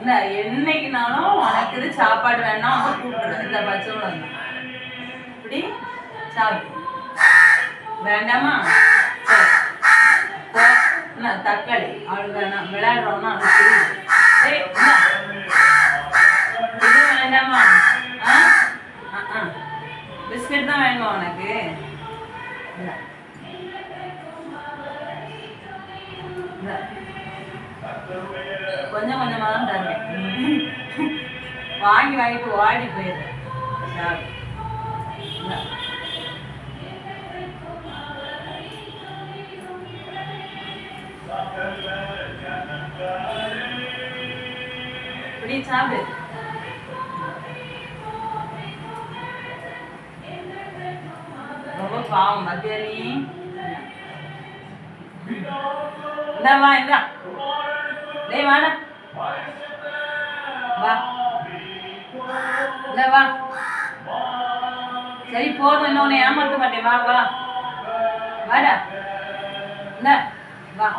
இந்த என்னைக்குனாலும் உனக்கு இது சாப்பாடு வேணாம் அவங்க கூப்பிடுறது இந்த பச்சை மிளகா இப்படி சாப்பிடு வேண்டாமா என்ன தக்காளி அவளுக்கு வேணாம் விளையாடுறோம்னா அவளுக்கு தெரியுது இது வேண்டாமா பிஸ்கட் தான் வேணுமா உனக்கு கொஞ்சம் கொஞ்சமாக தான் தருவேன் வாங்கி வாங்கிட்டு ஓடி போயிடுறேன் இப்படி சாப்பிடு ரொம்ப பாவம் மத்தியா நீ இந்தாம்மா இந்தா டேய் வாடா வா இந்த வா சரி போதும் இன்னொன்று ஏமாற்ற மாட்டேன் வா வா வாடா இந்த வா